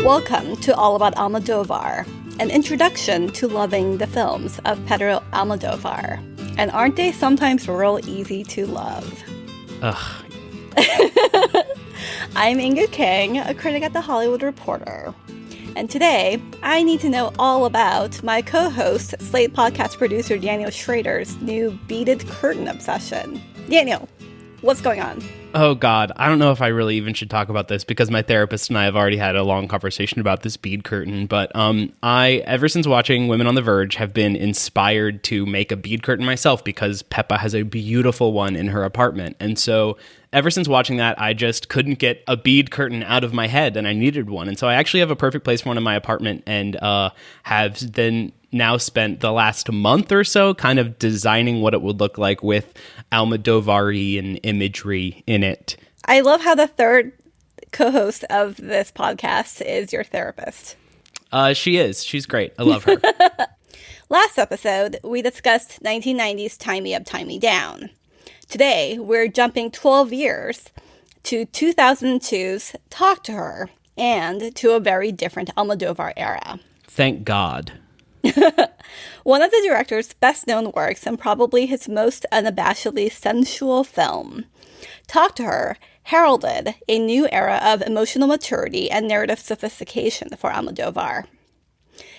Welcome to All About Almodóvar, an introduction to loving the films of Pedro Almodóvar. And aren't they sometimes real easy to love? Ugh. I'm Inkoo Kang, a critic at The Hollywood Reporter. And today, I need to know all about my co-host, Slate podcast producer Daniel Schroeder's new beaded curtain obsession. Daniel, what's going on? Oh, God. I don't know if I really even should talk about this because my therapist and I have already had a long conversation about this bead curtain. But I, ever since watching Women on the Verge, have been inspired to make a bead curtain myself because Peppa has a beautiful one in her apartment. And so ever since watching that, I just couldn't get a bead curtain out of my head and I needed one. And so I actually have a perfect place for one in my apartment and have then now spent the last month or so kind of designing what it would look like with Almodóvar-y imagery in it. I love how the third co-host of this podcast is your therapist. She is. She's great. I love her. Last episode, we discussed 1990's Tie Me Up, Tie Me Down. Today, we're jumping 12 years to 2002's Talk to Her and to a very different Almodóvar era. Thank God. One of the director's best-known works and probably his most unabashedly sensual film. Talk to Her heralded a new era of emotional maturity and narrative sophistication for Almodóvar.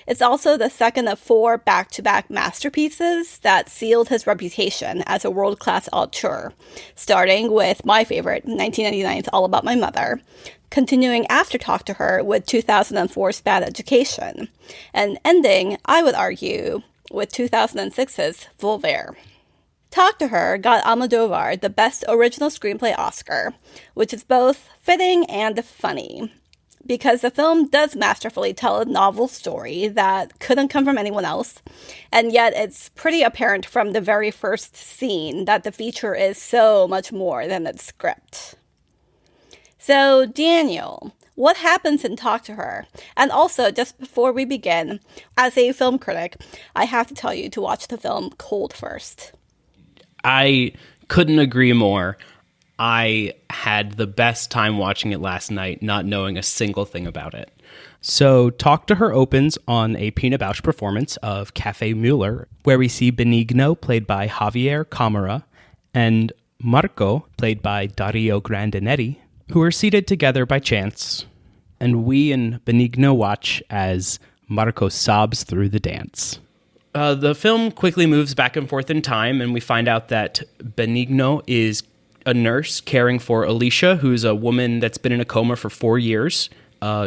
It's also the second of 4 back-to-back masterpieces that sealed his reputation as a world-class auteur, starting with my favorite, 1999's All About My Mother, continuing after Talk to Her with 2004's Bad Education, and ending, I would argue, with 2006's Volver. Talk to Her got Almodóvar the Best Original Screenplay Oscar, which is both fitting and funny, because the film does masterfully tell a novel story that couldn't come from anyone else, and yet it's pretty apparent from the very first scene that the feature is so much more than its script. So, Daniel, what happens in Talk to Her? And also, just before we begin, as a film critic, I have to tell you to watch the film cold first. I couldn't agree more. I had the best time watching it last night, not knowing a single thing about it. So Talk to Her opens on a Pina Bausch performance of Café Mueller, where we see Benigno, played by Javier Camara, and Marco, played by Dario Grandinetti, who are seated together by chance. And we and Benigno watch as Marco sobs through the dance. The film quickly moves back and forth in time, and we find out that Benigno is a nurse caring for Alicia, who's a woman that's been in a coma for 4 years.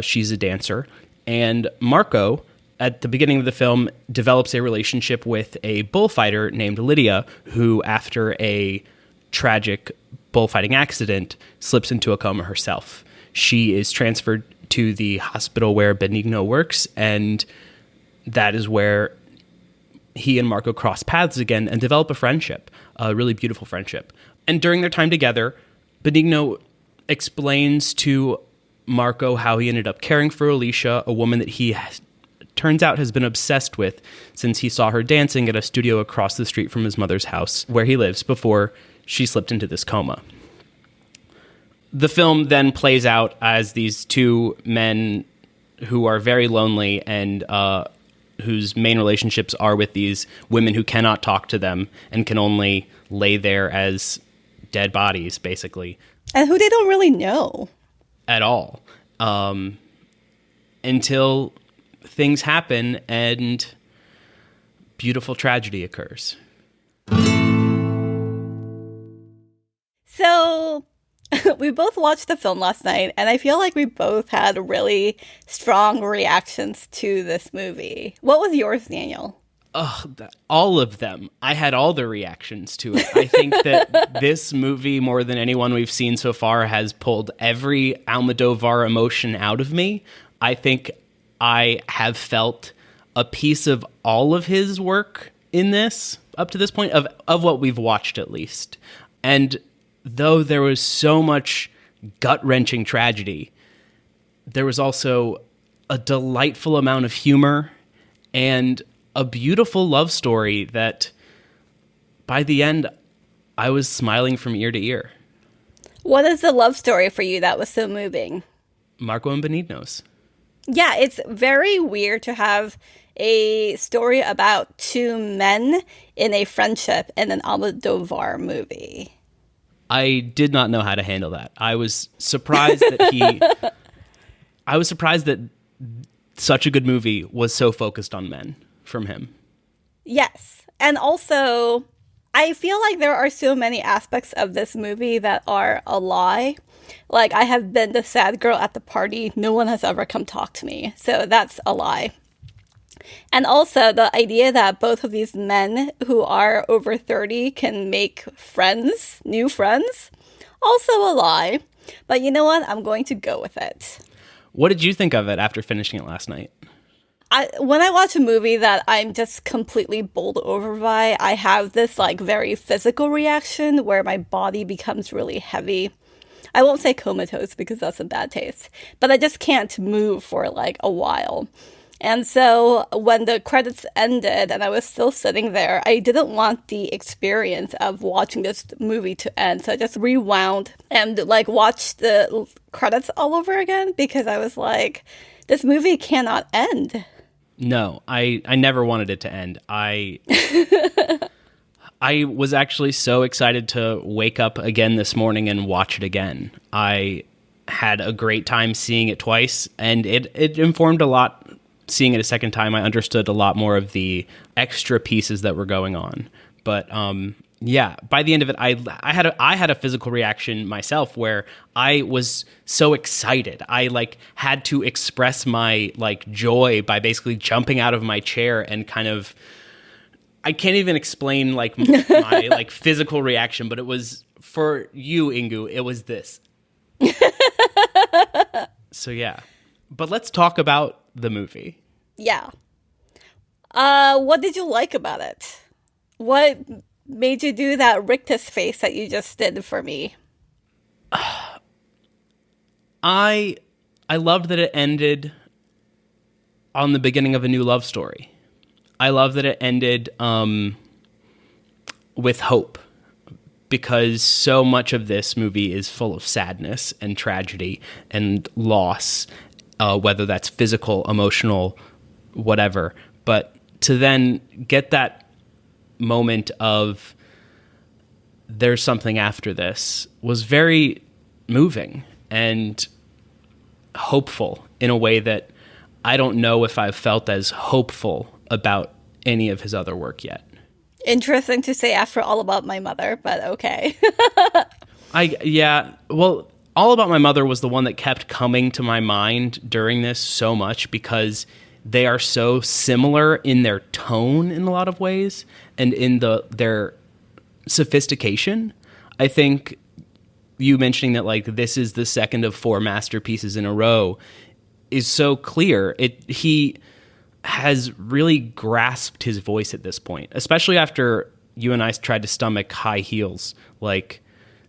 She's a dancer. And Marco, at the beginning of the film, develops a relationship with a bullfighter named Lydia, who, after a tragic bullfighting accident, slips into a coma herself. She is transferred to the hospital where Benigno works, and that is where he and Marco cross paths again and develop a friendship, a really beautiful friendship. And during their time together, Benigno explains to Marco how he ended up caring for Alicia, a woman that he turns out has been obsessed with since he saw her dancing at a studio across the street from his mother's house where he lives before she slipped into this coma. The film then plays out as these two men who are very lonely and whose main relationships are with these women who cannot talk to them and can only lay there as dead bodies, basically. And who they don't really know. At all. Until things happen and beautiful tragedy occurs. So, we both watched the film last night, and I feel like we both had really strong reactions to this movie. What was yours, Daniel? All of them. I had all the reactions to it. I think that this movie, more than anyone we've seen so far, has pulled every Almodóvar emotion out of me. I think I have felt a piece of all of his work in this, up to this point, of what we've watched at least. And though there was so much gut-wrenching tragedy, there was also a delightful amount of humor and a beautiful love story that by the end, I was smiling from ear to ear. What is the love story for you that was so moving? Marco and Benigno's. Yeah, it's very weird to have a story about two men in a friendship in an Almodóvar movie. I did not know how to handle that. I was surprised that such a good movie was so focused on men from him. Yes. And also, I feel like there are so many aspects of this movie that are a lie. Like, I have been the sad girl at the party. No one has ever come talk to me. So that's a lie. And also, the idea that both of these men who are over 30 can make friends, new friends, also a lie. But you know what? I'm going to go with it. What did you think of it after finishing it last night? When I watch a movie that I'm just completely bowled over by, I have this like very physical reaction where my body becomes really heavy. I won't say comatose because that's in bad taste, but I just can't move for like a while. And so when the credits ended and I was still sitting there, I didn't want the experience of watching this movie to end. So I just rewound and like watched the credits all over again because I was like, this movie cannot end. No, I never wanted it to end. I was actually so excited to wake up again this morning and watch it again. I had a great time seeing it twice, and it informed a lot. Seeing it a second time, I understood a lot more of the extra pieces that were going on. But yeah, by the end of it, I had a physical reaction myself where I was so excited. I like had to express my like joy by basically jumping out of my chair and kind of. I can't even explain like my like physical reaction, but it was for you, Inkoo. It was this. So yeah, but let's talk about the movie. Yeah. What did you like about it? What made you do that rictus face that you just did for me? I loved that it ended on the beginning of a new love story. I love that it ended with hope, because so much of this movie is full of sadness and tragedy and loss, whether that's physical, emotional, whatever. But to then get that moment of there's something after this was very moving and hopeful in a way that I don't know if I've felt as hopeful about any of his other work yet. Interesting to say after All About My Mother, but okay. Well, All About My Mother was the one that kept coming to my mind during this so much because they are so similar in their tone in a lot of ways and in their sophistication. I think you mentioning that like this is the second of 4 masterpieces in a row is so clear. He has really grasped his voice at this point, especially after you and I tried to stomach High Heels. Like,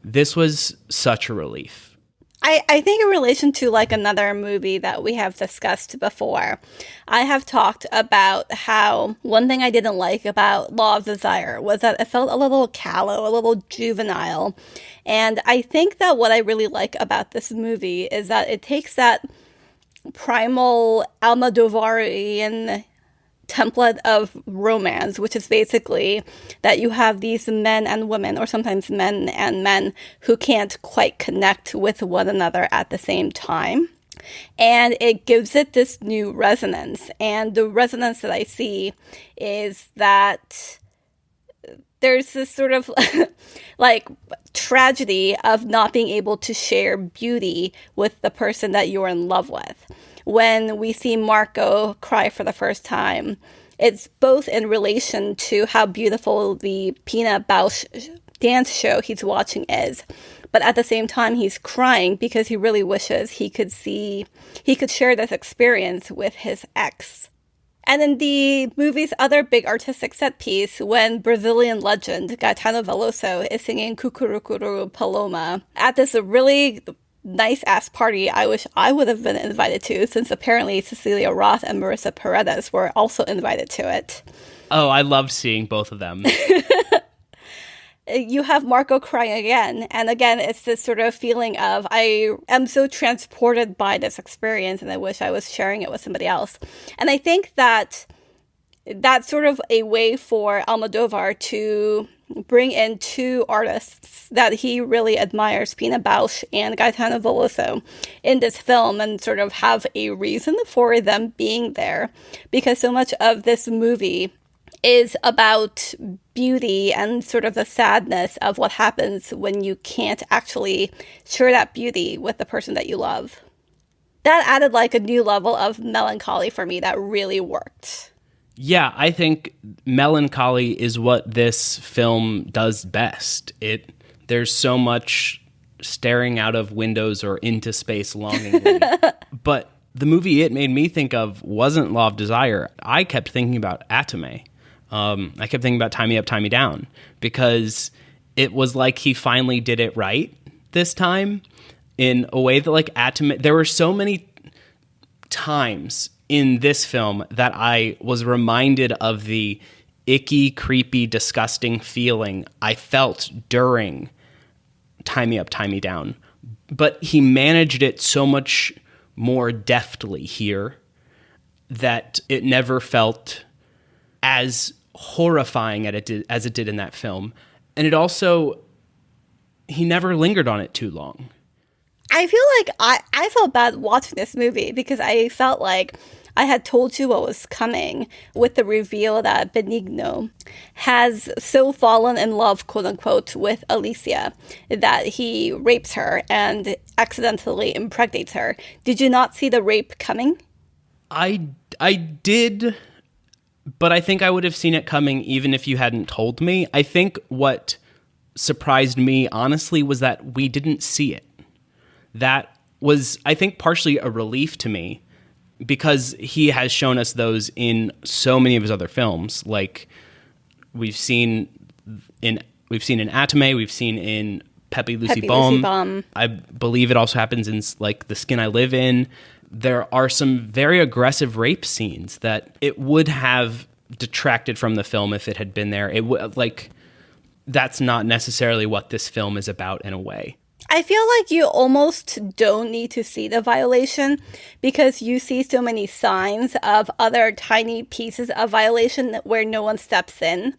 this was such a relief. I think in relation to like another movie that we have discussed before, I have talked about how one thing I didn't like about Law of Desire was that it felt a little callow, a little juvenile. And I think that what I really like about this movie is that it takes that primal Almodovarian template of romance, which is basically that you have these men and women, or sometimes men and men, who can't quite connect with one another at the same time. And it gives it this new resonance. And the resonance that I see is that there's this sort of like tragedy of not being able to share beauty with the person that you're in love with. When we see Marco cry for the first time, it's both in relation to how beautiful the Pina Bausch dance show he's watching is, but at the same time he's crying because he really wishes he could share this experience with his ex. And in the movie's other big artistic set piece, when Brazilian legend Gaetano Veloso is singing Cucurucuru Paloma at this really nice-ass party I wish I would have been invited to, since apparently Cecilia Roth and Marissa Paredes were also invited to it. Oh, I loved seeing both of them. you have Marco crying again. And again, it's this sort of feeling of, I am so transported by this experience and I wish I was sharing it with somebody else. And I think that that's sort of a way for Almodóvar to bring in two artists that he really admires, Pina Bausch and Gaetano Veloso, in this film, and sort of have a reason for them being there. Because so much of this movie is about beauty and sort of the sadness of what happens when you can't actually share that beauty with the person that you love. That added like a new level of melancholy for me that really worked. Yeah, I think melancholy is what this film does best. There's so much staring out of windows or into space longingly. But the movie it made me think of wasn't Law of Desire. I kept thinking about Atome. I kept thinking about Tie Me Up, Tie Me Down, because it was like he finally did it right this time in a way that like Atome... There were so many times in this film that I was reminded of the icky, creepy, disgusting feeling I felt during Tie Me Up, Tie Me Down. But he managed it so much more deftly here that it never felt as horrifying as it did in that film. And it also, he never lingered on it too long. I feel like I felt bad watching this movie because I felt like I had told you what was coming with the reveal that Benigno has so fallen in love, quote unquote, with Alicia that he rapes her and accidentally impregnates her. Did you not see the rape coming? I did, but I think I would have seen it coming even if you hadn't told me. I think what surprised me, honestly, was that we didn't see it. That was, I think, partially a relief to me, because he has shown us those in so many of his other films. Like we've seen in Atome, we've seen in Pepe Lucy Bomb. I believe it also happens in like The Skin I Live In. There are some very aggressive rape scenes that it would have detracted from the film if it had been there. It would, like, that's not necessarily what this film is about in a way. I feel like you almost don't need to see the violation because you see so many signs of other tiny pieces of violation where no one steps in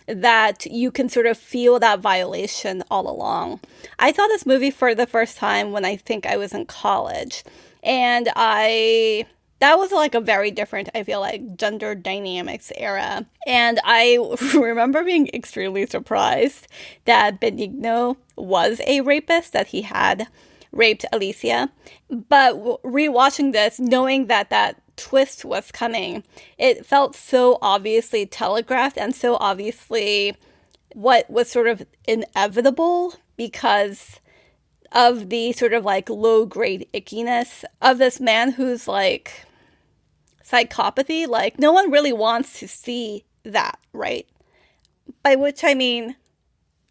that you can sort of feel that violation all along. I saw this movie for the first time when I think I was in college, and that was like a very different, I feel like, gender dynamics era. And I remember being extremely surprised that Benigno was a rapist, that he had raped Alicia. But rewatching this, knowing that that twist was coming, it felt so obviously telegraphed and so obviously what was sort of inevitable because of the sort of like low-grade ickiness of this man who's like psychopathy. Like, no one really wants to see that, right? By which I mean,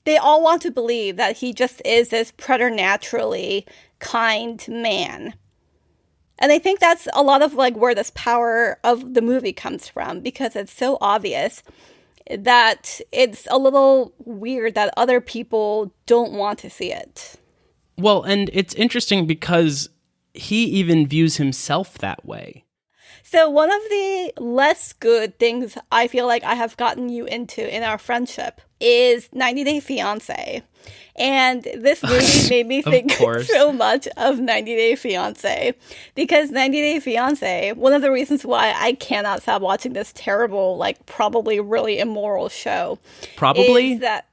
they all want to believe that he just is this preternaturally kind man. And I think that's a lot of like where this power of the movie comes from, because it's so obvious that it's a little weird that other people don't want to see it. Well, and it's interesting because he even views himself that way. So one of the less good things I feel like I have gotten you into in our friendship is 90 Day Fiancé. And this movie made me think so much of 90 Day Fiancé. Because 90 Day Fiancé, one of the reasons why I cannot stop watching this terrible, like probably really immoral show. Probably? Is that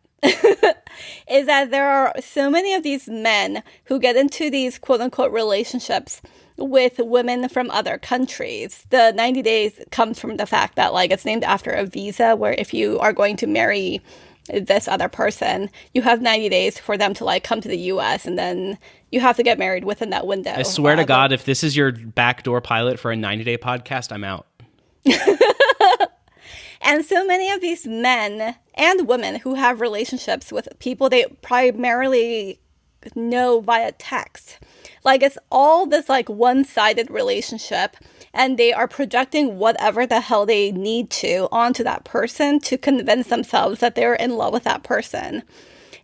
is that there are so many of these men who get into these quote-unquote relationships with women from other countries. The 90 days comes from the fact that like it's named after a visa where if you are going to marry this other person, you have 90 days for them to like come to the US and then you have to get married within that window. I swear to God, if this is your backdoor pilot for a 90-day podcast, I'm out. And so many of these men and women who have relationships with people they primarily know via text. Like, it's all this like one-sided relationship, and they are projecting whatever the hell they need to onto that person to convince themselves that they're in love with that person.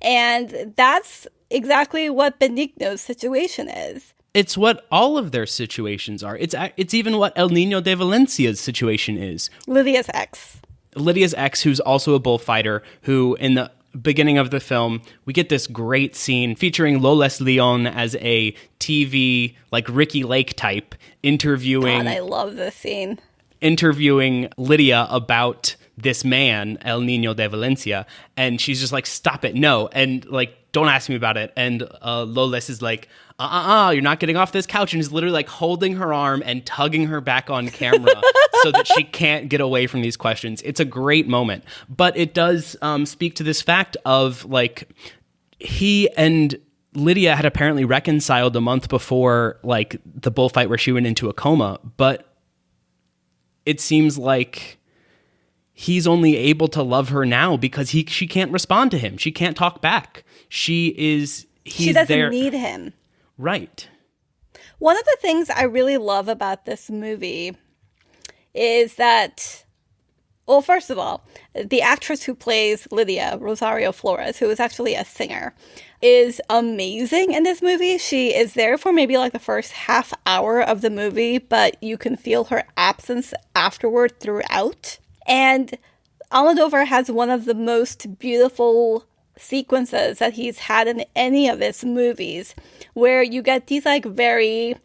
And that's exactly what Benigno's situation is. It's what all of their situations are. It's even what El Niño de Valencia's situation is. Lydia's ex. Lydia's ex, who's also a bullfighter, who in the beginning of the film, we get this great scene featuring Loles Leon as a TV, like Ricky Lake type, interviewing... God, I love this scene. Interviewing Lydia about this man, El Niño de Valencia, and she's just like, stop it, no, and like, don't ask me about it. And Loles is like, you're not getting off this couch, and is literally like holding her arm and tugging her back on camera so that she can't get away from these questions. It's a great moment, but it does speak to this fact of like, he and Lydia had apparently reconciled a month before like the bullfight where she went into a coma, but it seems like he's only able to love her now because she can't respond to him. She can't talk back. She doesn't need him. Right. One of the things I really love about this movie is that, well, first of all, the actress who plays Lydia, Rosario Flores, who is actually a singer, is amazing in this movie. She is there for maybe like the first half hour of the movie, but you can feel her absence afterward throughout. And Almodóvar has one of the most beautiful sequences that he's had in any of his movies, where you get these like very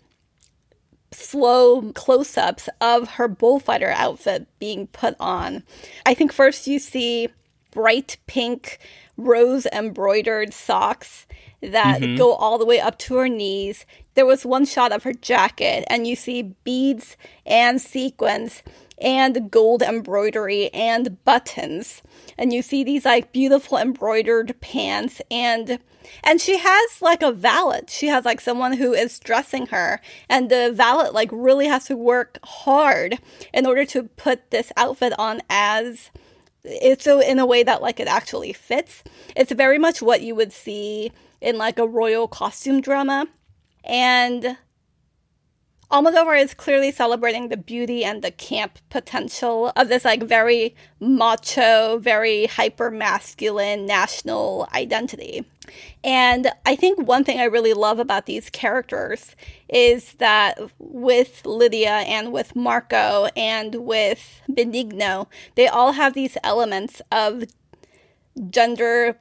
slow close-ups of her bullfighter outfit being put on. I think first you see bright pink rose embroidered socks that go all the way up to her knees. There was one shot of her jacket, and you see beads and sequins and gold embroidery and buttons. And you see these like beautiful embroidered pants, and she has like a valet. She has like someone who is dressing her, and the valet like really has to work hard in order to put this outfit on as it's so in a way that like it actually fits. It's very much what you would see in like a royal costume drama. And Almodóvar is clearly celebrating the beauty and the camp potential of this like very macho, very hyper-masculine national identity. And I think one thing I really love about these characters is that with Lydia and with Marco and with Benigno, they all have these elements of gender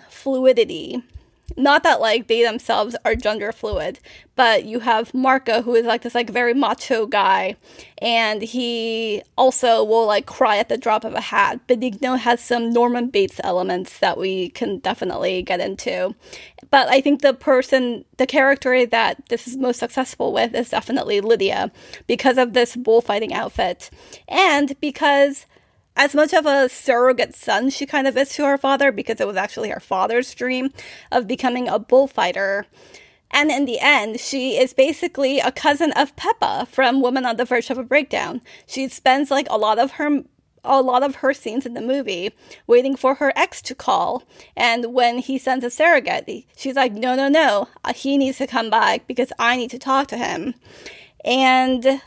fluidity. Not that like they themselves are gender fluid, but you have Marco, who is like this like very macho guy, and he also will like cry at the drop of a hat. Benigno has some Norman Bates elements that we can definitely get into. But I think the character that this is most successful with is definitely Lydia, because of this bullfighting outfit, and because as much of a surrogate son she kind of is to her father, because it was actually her father's dream of becoming a bullfighter. And in the end, she is basically a cousin of Peppa from Woman on the Verge of a Breakdown. She spends like a lot of her scenes in the movie waiting for her ex to call. And when he sends a surrogate, she's like, no, he needs to come back because I need to talk to him. And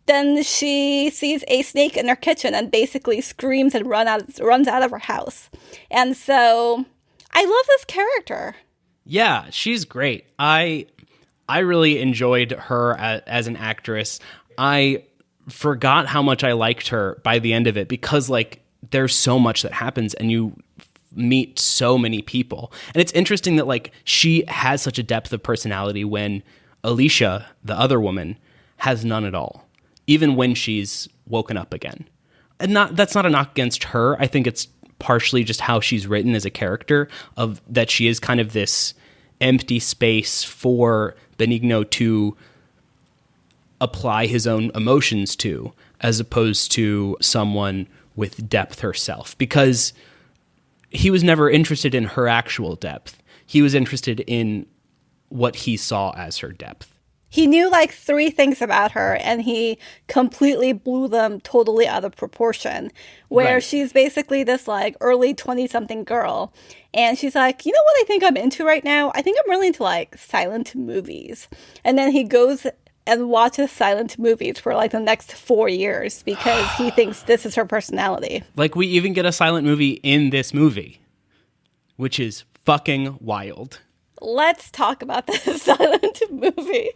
then she sees a snake in her kitchen and basically screams and runs out of her house. And so I love this character. Yeah, she's great. I really enjoyed her as an actress. I forgot how much I liked her by the end of it, because like there's so much that happens and you meet so many people. And it's interesting that like she has such a depth of personality when Alicia, the other woman, has none at all, even when she's woken up again. And that's not a knock against her. I think it's partially just how she's written as a character, of that she is kind of this empty space for Benigno to apply his own emotions to, as opposed to someone with depth herself, because he was never interested in her actual depth. He was interested in what he saw as her depth. He knew like 3 things about her and he completely blew them totally out of proportion. Where Right. she's basically this like early 20-something girl. And she's like, you know what I think I'm into right now? I think I'm really into like silent movies. And then he goes and watches silent movies for like the next 4 years because he thinks this is her personality. Like, we even get a silent movie in this movie, which is fucking wild. Let's talk about this silent movie.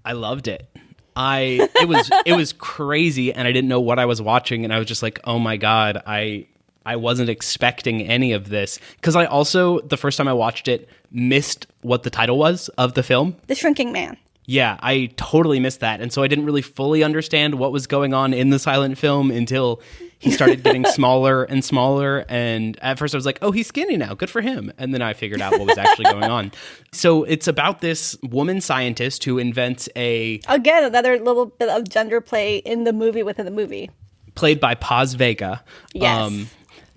I loved it. It was crazy, and I didn't know what I was watching, and I was just like, oh my God, I wasn't expecting any of this. Because I also, the first time I watched it, missed what the title was of the film. The Shrinking Man. Yeah, I totally missed that. And so I didn't really fully understand what was going on in the silent film until he started getting smaller and smaller. And at first I was like, oh, he's skinny now. Good for him. And then I figured out what was actually going on. So it's about this woman scientist who invents Again, another little bit of gender play in the movie within the movie. played by Paz Vega. Yes.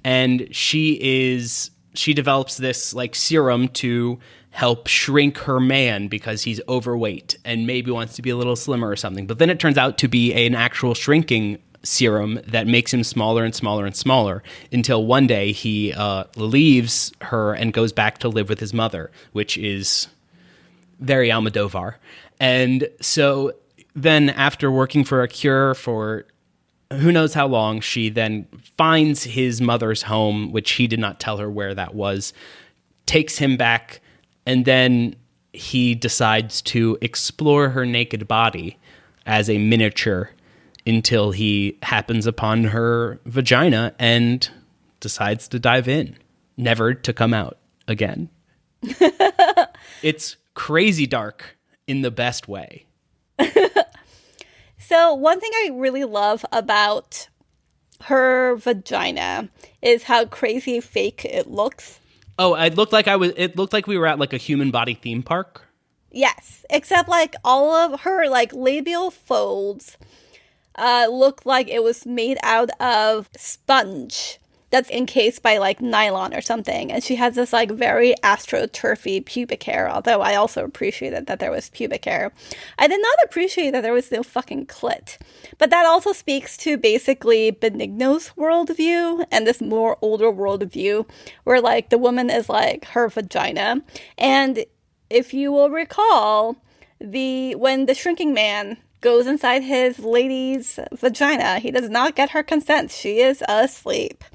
And she develops this like serum to help shrink her man because he's overweight and maybe wants to be a little slimmer or something. But then it turns out to be an actual shrinking serum that makes him smaller and smaller and smaller until one day he leaves her and goes back to live with his mother, which is very Almodóvar. And so then after working for a cure for who knows how long, she then finds his mother's home, which he did not tell her where that was, takes him back, and then he decides to explore her naked body as a miniature until he happens upon her vagina and decides to dive in, never to come out again. It's crazy dark in the best way. So one thing I really love about her vagina is how crazy fake it looks. Oh, it looked like we were at like a human body theme park. Yes, except like all of her like labial folds look like it was made out of sponge that's encased by like nylon or something. And she has this like very astroturfy pubic hair, although I also appreciated that there was pubic hair. I did not appreciate that there was no fucking clit. But that also speaks to basically Benigno's worldview and this more older worldview where like the woman is like her vagina. And if you will recall, when the shrinking man goes inside his lady's vagina, he does not get her consent. She is asleep.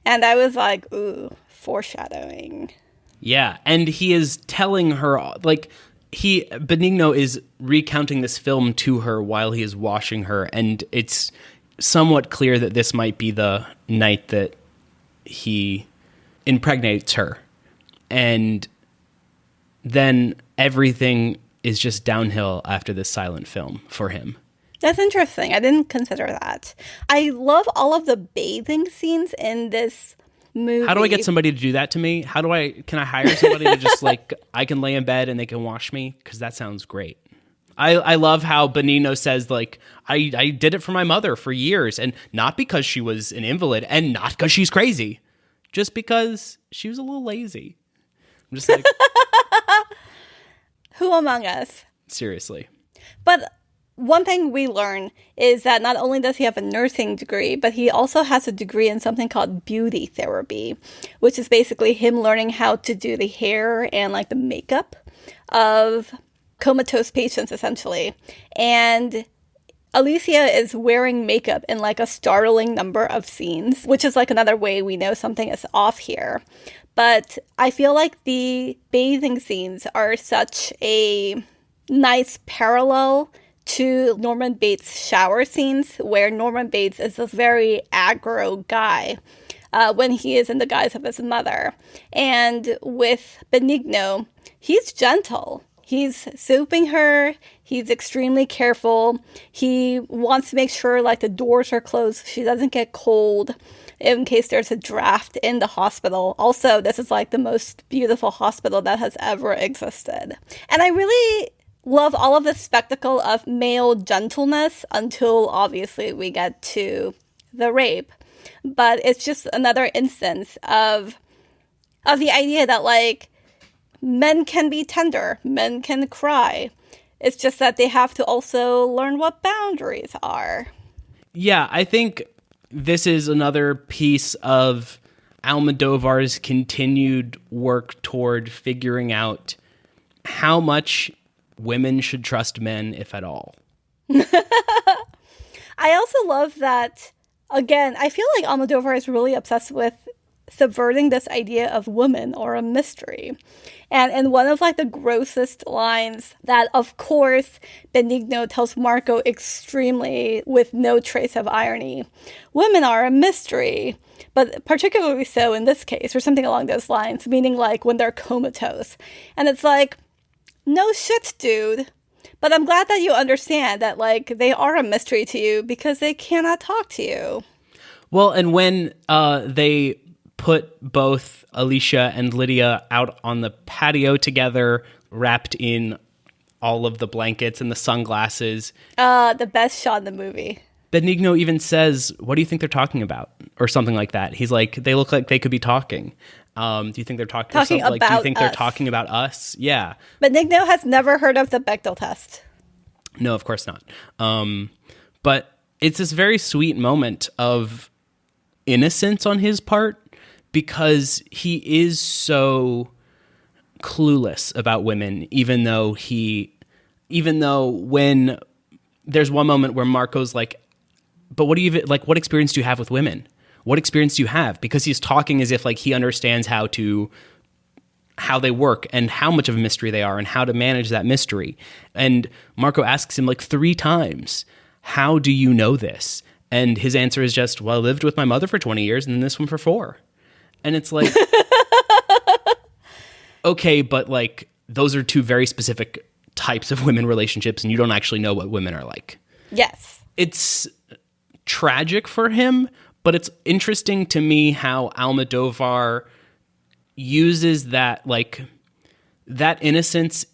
And I was like, ooh, foreshadowing. Yeah, and he is telling her, like, Benigno is recounting this film to her while he is washing her, and it's somewhat clear that this might be the night that he impregnates her. And then everything is just downhill after this silent film for him. That's interesting. I didn't consider that. I love all of the bathing scenes in this movie. How do I get somebody to do that to me? Can I hire somebody to just like, I can lay in bed and they can wash me? Because that sounds great. I love how Benigno says, like, I did it for my mother for years, and not because she was an invalid and not because she's crazy, just because she was a little lazy. I'm just like, who among us? Seriously. But one thing we learn is that not only does he have a nursing degree, but he also has a degree in something called beauty therapy, which is basically him learning how to do the hair and like the makeup of comatose patients, essentially. And Alicia is wearing makeup in like a startling number of scenes, which is like another way we know something is off here. But I feel like the bathing scenes are such a nice parallel to Norman Bates' shower scenes, where Norman Bates is this very aggro guy when he is in the guise of his mother. And with Benigno, he's gentle. He's soaping her. He's extremely careful. He wants to make sure like the doors are closed so she doesn't get cold in case there's a draft in the hospital. Also, this is like the most beautiful hospital that has ever existed. And I really love all of the spectacle of male gentleness until obviously we get to the rape. But it's just another instance of the idea that like men can be tender, men can cry, It's just that they have to also learn what boundaries are. Yeah, I think this is another piece of Almodóvar's continued work toward figuring out how much women should trust men, if at all. I also love that, again, I feel like Almodóvar is really obsessed with subverting this idea of woman or a mystery. And in one of like the grossest lines that, of course, Benigno tells Marco extremely with no trace of irony, women are a mystery, but particularly so in this case, or something along those lines, meaning like when they're comatose. And it's like, no shit, dude. But I'm glad that you understand that like they are a mystery to you because they cannot talk to you. Well, and when they put both Alicia and Lydia out on the patio together, wrapped in all of the blankets and the sunglasses. The best shot in the movie. Benigno even says, "What do you think they're talking about?" Or something like that. He's like, "They look like they could be talking. Do you think they're talking about like, do you think they're us. talking about us?" Yeah. Benigno has never heard of the Bechdel test. No, of course not. But it's this very sweet moment of innocence on his part, because he is so clueless about women, even though when there's one moment where Marco's like, "But what what experience do you have with women? What experience do you have?" Because he's talking as if like he understands how they work and how much of a mystery they are and how to manage that mystery. And Marco asks him like 3 times, "How do you know this?" And his answer is just, "Well, I lived with my mother for 20 years and this one for 4. And it's like, okay, but like those are 2 very specific types of women relationships, and you don't actually know what women are like. Yes. It's tragic for him, but it's interesting to me how Almodóvar uses that, like, that innocence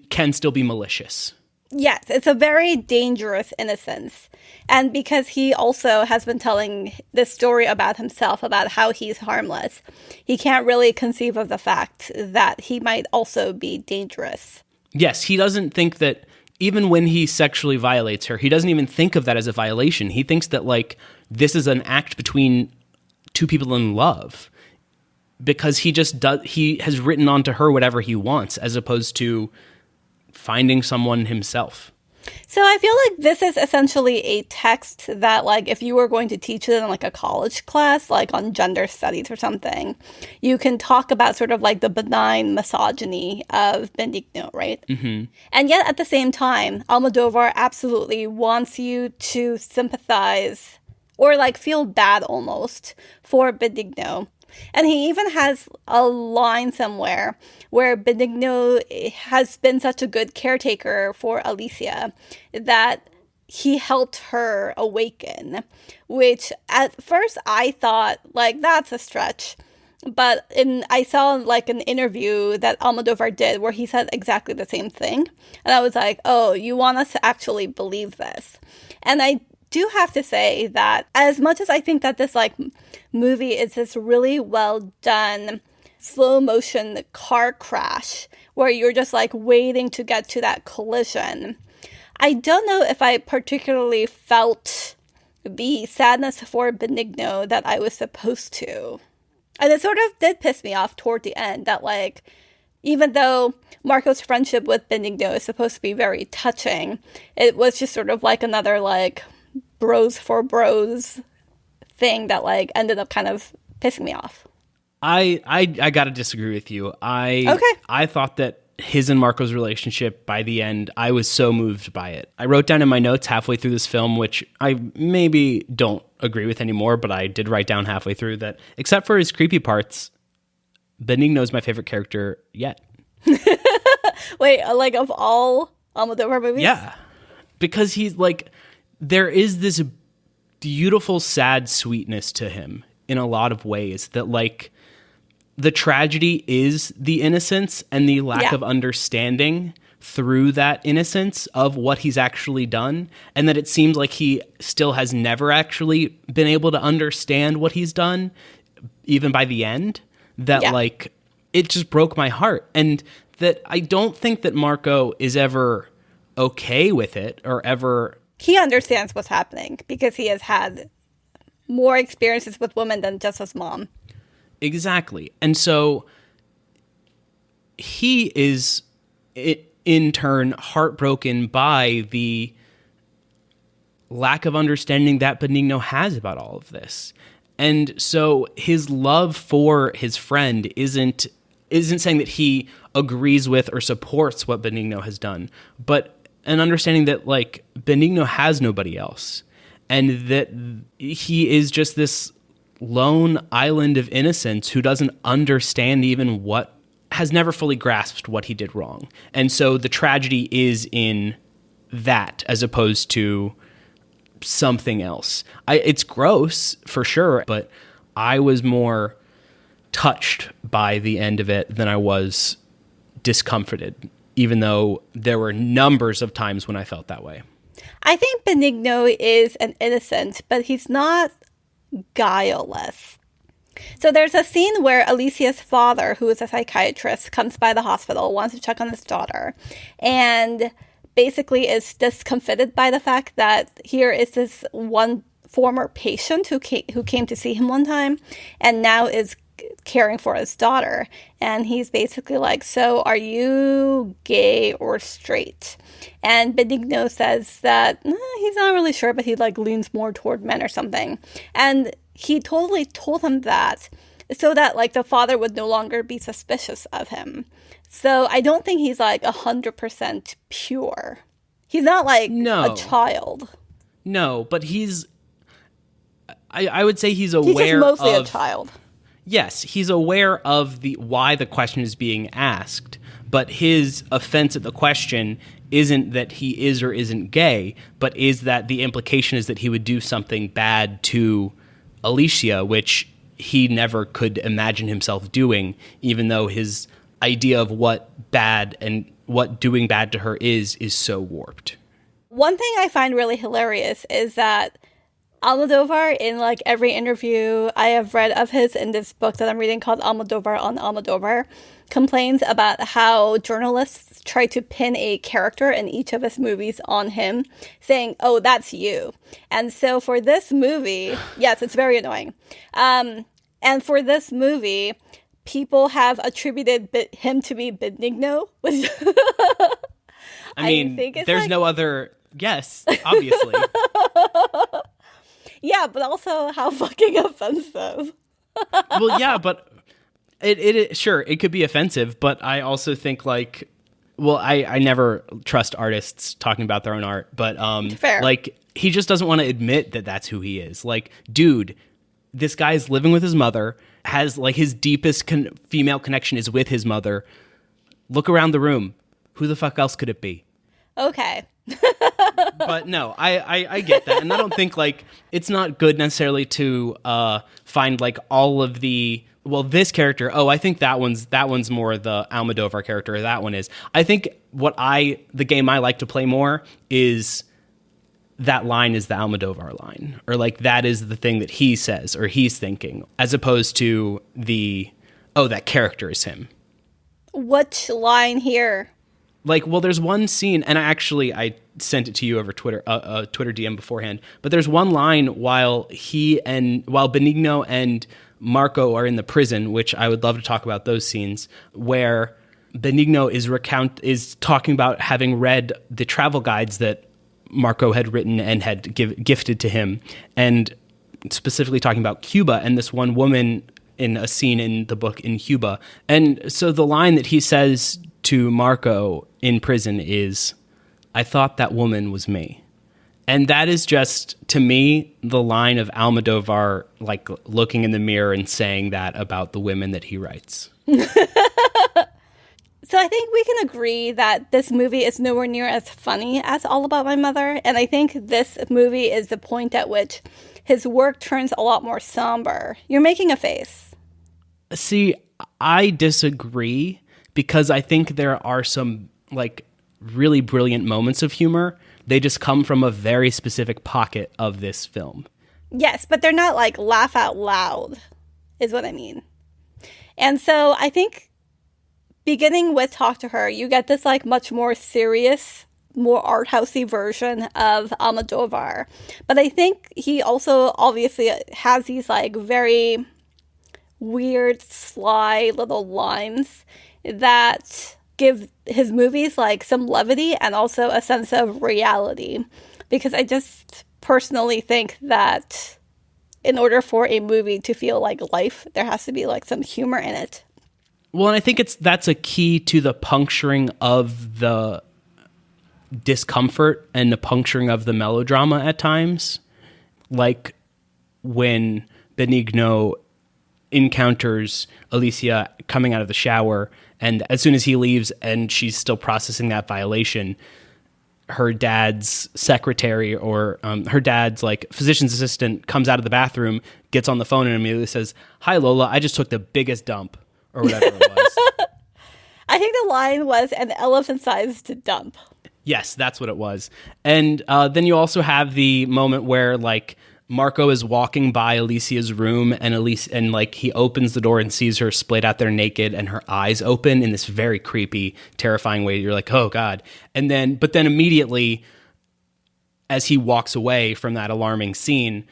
can still be malicious. Yes, it's a very dangerous innocence. And because he also has been telling this story about himself, about how he's harmless, he can't really conceive of the fact that he might also be dangerous. Yes, he doesn't think that even when he sexually violates her, he doesn't even think of that as a violation. He thinks that, like, this is an act between 2 people in love, because he has written onto her whatever he wants, as opposed to finding someone himself. So I feel like this is essentially a text that, like, if you were going to teach it in like a college class, like on gender studies or something, you can talk about sort of like the benign misogyny of Benigno, right? Mm-hmm. And yet at the same time, Almodóvar absolutely wants you to sympathize or like feel bad almost for Benigno. And he even has a line somewhere where Benigno has been such a good caretaker for Alicia that he helped her awaken, which at first I thought, like, that's a stretch. But I saw like an interview that Almodóvar did where he said exactly the same thing. And I was like, oh, you want us to actually believe this? And I do have to say that as much as I think that this like movie is this really well done slow motion car crash where you're just like waiting to get to that collision, I don't know if I particularly felt the sadness for Benigno that I was supposed to. And it sort of did piss me off toward the end that, like, even though Marco's friendship with Benigno is supposed to be very touching, it was just sort of like another like bros for bros thing that like ended up kind of pissing me off. I gotta disagree with you. I thought that his and Marco's relationship, by the end, I was so moved by it. I wrote down in my notes halfway through this film, which I maybe don't agree with anymore, but I did write down halfway through that, except for his creepy parts, Benigno is my favorite character yet. Wait, like of all Almodóvar movies? Yeah, because he's like, there is this beautiful, sad sweetness to him in a lot of ways that, like, the tragedy is the innocence and the lack of understanding through that innocence of what he's actually done. And that it seems like he still has never actually been able to understand what he's done, even by the end. That, like, it just broke my heart. And that I don't think that Marco is ever okay with it or ever. He understands what's happening because he has had more experiences with women than just his mom. Exactly. And so he is, in turn, heartbroken by the lack of understanding that Benigno has about all of this. And so his love for his friend isn't saying that he agrees with or supports what Benigno has done, but an understanding that, like, Benigno has nobody else, and that he is just this lone island of innocence who doesn't understand even what, has never fully grasped what he did wrong. And so the tragedy is in that as opposed to something else. It's gross for sure, but I was more touched by the end of it than I was discomforted, even though there were numbers of times when I felt that way. I think Benigno is an innocent, but he's not guileless. So there's a scene where Alicia's father, who is a psychiatrist, comes by the hospital, wants to check on his daughter, and basically is discomfited by the fact that here is this one former patient who came to see him one time and now is caring for his daughter. And he's basically like, so are you gay or straight? And Benigno says that he's not really sure, but he like leans more toward men or something. And he totally told him that so that like the father would no longer be suspicious of him. So I don't think he's like 100% pure. He's not like a child. No, but I would say he's aware of... He's just mostly a child. Yes, he's aware of why the question is being asked, but his offense at the question isn't that he is or isn't gay, but is that the implication is that he would do something bad to Alicia, which he never could imagine himself doing, even though his idea of what bad and what doing bad to her is so warped. One thing I find really hilarious is that Almodóvar, in like every interview I have read of his in this book that I'm reading called Almodóvar on Almodóvar, complains about how journalists try to pin a character in each of his movies on him, saying, oh, that's you. And so for this movie, yes, it's very annoying. And for this movie, people have attributed him to be Benigno, which I mean, there's like... no other guess, obviously. Yeah, but also how fucking offensive. Well, yeah, but it sure, it could be offensive, but I also think like, well, I never trust artists talking about their own art, but fair. Like he just doesn't want to admit that that's who he is. Like, dude, this guy's living with his mother, has like his deepest female connection is with his mother. Look around the room. Who the fuck else could it be? Okay. But no, I get that. And I don't think like it's not good necessarily to find like all of the, well, this character, oh, I think that one's more the Almodóvar character, or that one is. I think the game I like to play more is that line is the Almodóvar line, or like that is the thing that he says or he's thinking, as opposed to that character is him. Which line here? Like, well, there's one scene, and I sent it to you over Twitter, Twitter DM beforehand, but there's one line while Benigno and Marco are in the prison, which I would love to talk about those scenes, where Benigno is talking about having read the travel guides that Marco had written and had gifted to him, and specifically talking about Cuba and this one woman in a scene in the book in Cuba. And so the line that he says to Marco in prison is, I thought that woman was me. And that is just, to me, the line of Almodóvar, like looking in the mirror and saying that about the women that he writes. So I think we can agree that this movie is nowhere near as funny as All About My Mother. And I think this movie is the point at which his work turns a lot more somber. You're making a face. See, I disagree, because I think there are some like really brilliant moments of humor. They just come from a very specific pocket of this film. Yes, but they're not like laugh out loud, is what I mean. And so I think beginning with Talk to Her, you get this like much more serious more art housey version of Almodóvar. But I think he also obviously has these like very weird, sly little lines that give his movies like some levity and also a sense of reality. Because I just personally think that in order for a movie to feel like life, there has to be like some humor in it. Well, and I think that's a key to the puncturing of the discomfort and the puncturing of the melodrama at times. Like when Benigno encounters Alicia coming out of the shower, and as soon as he leaves and she's still processing that violation, her dad's secretary or her dad's like physician's assistant comes out of the bathroom, gets on the phone and immediately says, "Hi Lola, I just took the biggest dump," or whatever it was. I think the line was an elephant-sized dump. Yes, that's what it was. And then you also have the moment where like Marco is walking by Alicia's room, and like he opens the door and sees her splayed out there naked, and her eyes open in this very creepy, terrifying way. You're like, oh God. But then immediately, as he walks away from that alarming scene,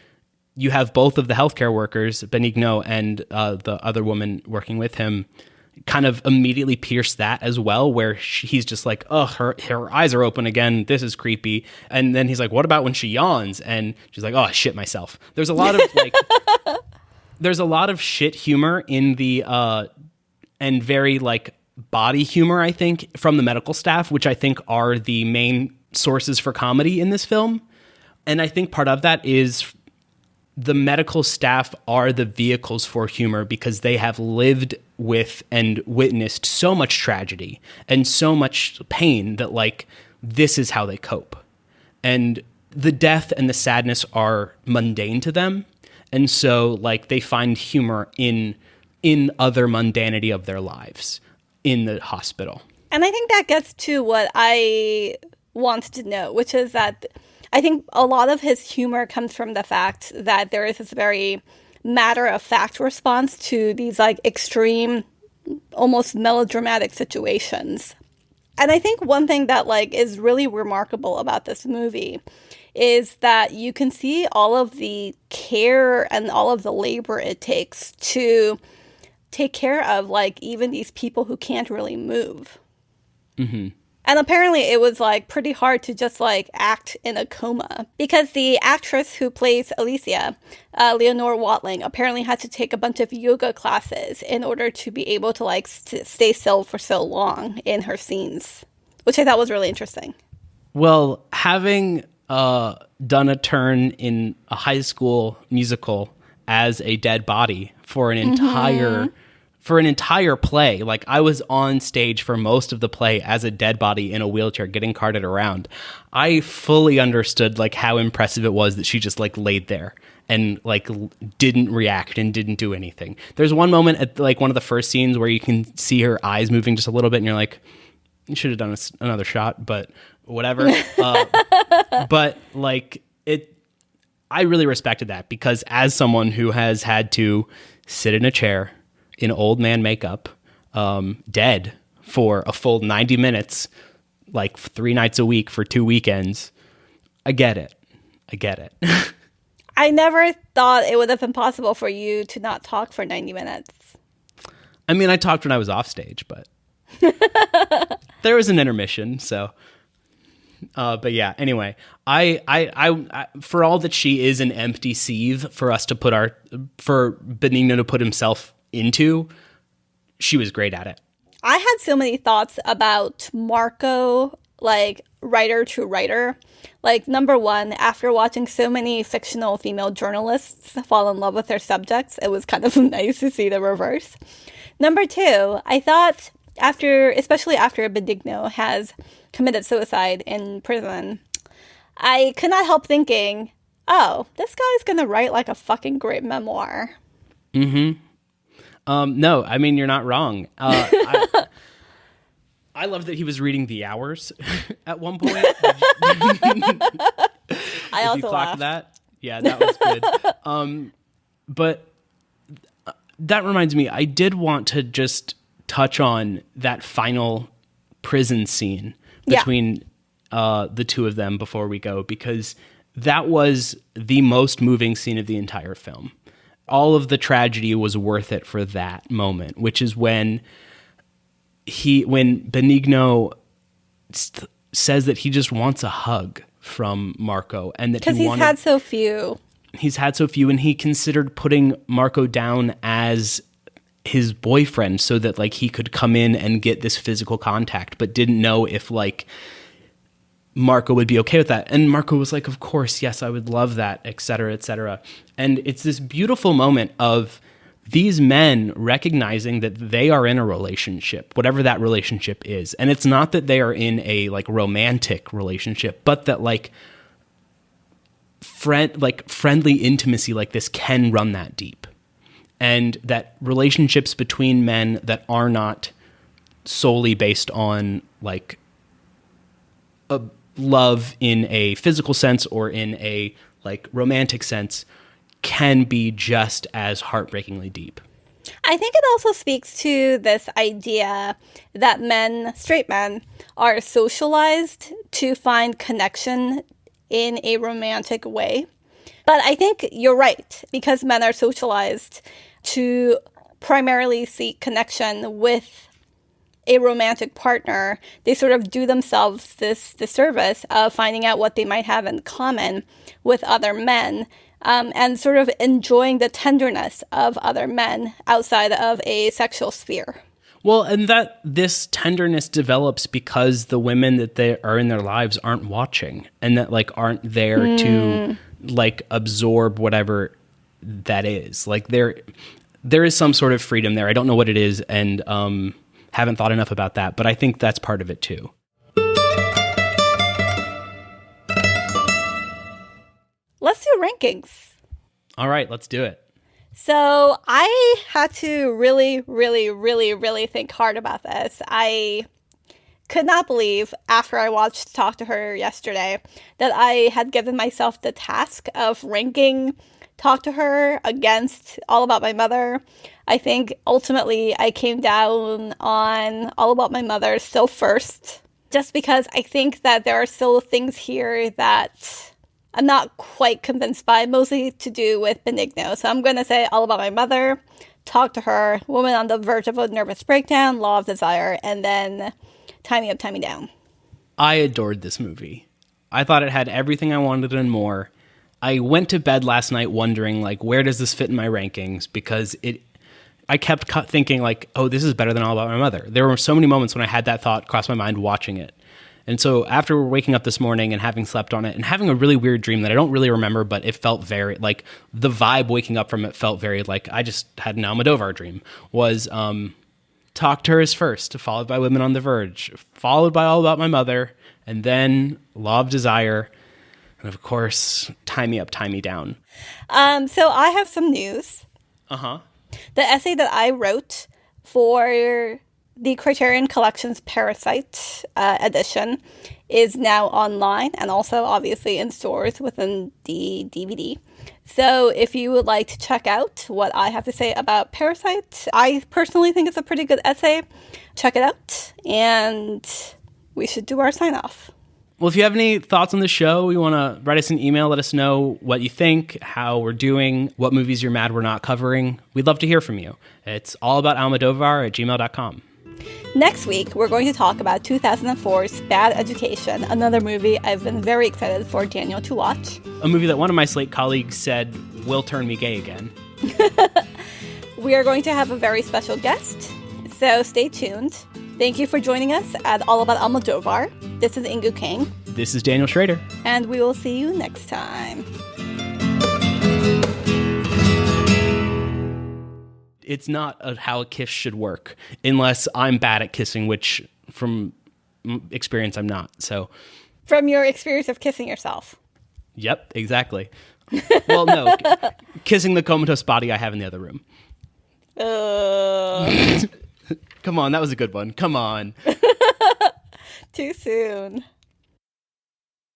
you have both of the healthcare workers, Benigno and the other woman working with him, kind of immediately pierce that as well, where he's just like, oh, her eyes are open again. This is creepy. And then he's like, what about when she yawns? And she's like, oh, I shit myself. There's a lot of like, there's a lot of shit humor in the, and very like body humor, I think, from the medical staff, which I think are the main sources for comedy in this film. And I think part of that is the medical staff are the vehicles for humor because they have lived with and witnessed so much tragedy and so much pain that like this is how they cope. And the death and the sadness are mundane to them. And so like they find humor in other mundanity of their lives in the hospital. And I think that gets to what I wanted to know, which is that I think a lot of his humor comes from the fact that there is this very matter-of-fact response to these like extreme, almost melodramatic situations. And I think one thing that like is really remarkable about this movie is that you can see all of the care and all of the labor it takes to take care of like even these people who can't really move. Mm-hmm. And apparently it was like pretty hard to just like act in a coma because the actress who plays Alicia, Leonore Watling, apparently had to take a bunch of yoga classes in order to be able to like stay still for so long in her scenes, which I thought was really interesting. Well, having done a turn in a high school musical as a dead body for an entire play. Like I was on stage for most of the play as a dead body in a wheelchair getting carted around. I fully understood like how impressive it was that she just like laid there and like didn't react and didn't do anything. There's one moment at like one of the first scenes where you can see her eyes moving just a little bit and you're like, you should have done another shot, but whatever. But like I really respected that because as someone who has had to sit in a chair in old man makeup, dead for a full 90 minutes, like 3 nights a week for 2 weekends. I get it. I never thought it would have been possible for you to not talk for 90 minutes. I mean, I talked when I was off stage, but there was an intermission. So, but yeah, anyway, I, for all that she is an empty sieve for us to for Benigno to put himself into, she was great at it. I had so many thoughts about Marco, like writer to writer. Like, number one, after watching so many fictional female journalists fall in love with their subjects, it was kind of nice to see the reverse. Number two, I thought especially after Benigno has committed suicide in prison, I could not help thinking, oh, this guy's gonna write like a fucking great memoir. Mm-hmm. No, I mean, you're not wrong. I love that he was reading The Hours at one point. I also laughed. That? Yeah, that was good. But that reminds me, I did want to just touch on that final prison scene between the two of them before we go, because that was the most moving scene of the entire film. All of the tragedy was worth it for that moment, which is when Benigno says that he just wants a hug from Marco, and that because he's had so few. He's had so few, and he considered putting Marco down as his boyfriend so that like he could come in and get this physical contact, but didn't know if like Marco would be okay with that. And Marco was like, of course, yes, I would love that, et cetera, et cetera. And it's this beautiful moment of these men recognizing that they are in a relationship, whatever that relationship is. And it's not that they are in a like romantic relationship, but that like friendly intimacy like this can run that deep. And that relationships between men that are not solely based on like a love in a physical sense or in a like romantic sense can be just as heartbreakingly deep. I think it also speaks to this idea that men, straight men, are socialized to find connection in a romantic way. But I think you're right, because men are socialized to primarily seek connection with a romantic partner. They sort of do themselves this disservice of finding out what they might have in common with other men, and sort of enjoying the tenderness of other men outside of a sexual sphere. Well, and that this tenderness develops because the women that they are in their lives aren't watching, and that like aren't there to like absorb whatever that is. Like there is some sort of freedom there. I don't know what it is, and haven't thought enough about that, but I think that's part of it too. Let's do rankings. All right, let's do it. So I had to really, really, really, really think hard about this. I could not believe, after I watched Talk to Her yesterday, that I had given myself the task of ranking Talk to Her against All About My Mother. I think ultimately I came down on All About My Mother still first, just because I think that there are still things here that I'm not quite convinced by, mostly to do with Benigno. So I'm going to say All About My Mother, Talk to Her, Woman on the Verge of a Nervous Breakdown, Law of Desire, and then Tie Me Up, Tie Me Down. I adored this movie. I thought it had everything I wanted and more. I went to bed last night wondering, like, where does this fit in my rankings? Because I kept thinking, like, oh, this is better than All About My Mother. There were so many moments when I had that thought cross my mind watching it. And so after waking up this morning and having slept on it and having a really weird dream that I don't really remember, but it felt very, like, the vibe waking up from it felt very, like, I just had an Almodóvar dream, was Talk to Her is first, followed by Women on the Verge, followed by All About My Mother, and then Law of Desire, and of course, Tie Me Up, Tie Me Down. So I have some news. Uh-huh. The essay that I wrote for the Criterion Collection's Parasite edition is now online and also obviously in stores within the DVD. So if you would like to check out what I have to say about Parasite, I personally think it's a pretty good essay. Check it out, and we should do our sign-off. Well, if you have any thoughts on the show, you want to write us an email, let us know what you think, how we're doing, what movies you're mad we're not covering. We'd love to hear from you. It's allaboutAlmodóvar@gmail.com. Next week, we're going to talk about 2004's Bad Education, another movie I've been very excited for Daniel to watch. A movie that one of my Slate colleagues said will turn me gay again. We are going to have a very special guest, so stay tuned. Thank you for joining us at All About Almodóvar. This is Inkoo Kang. This is Daniel Schroeder. And we will see you next time. It's not how a kiss should work, unless I'm bad at kissing, which from experience I'm not. So, from your experience of kissing yourself. Yep, exactly. Well, no, kissing the comatose body I have in the other room. Come on, that was a good one. Come on. Too soon.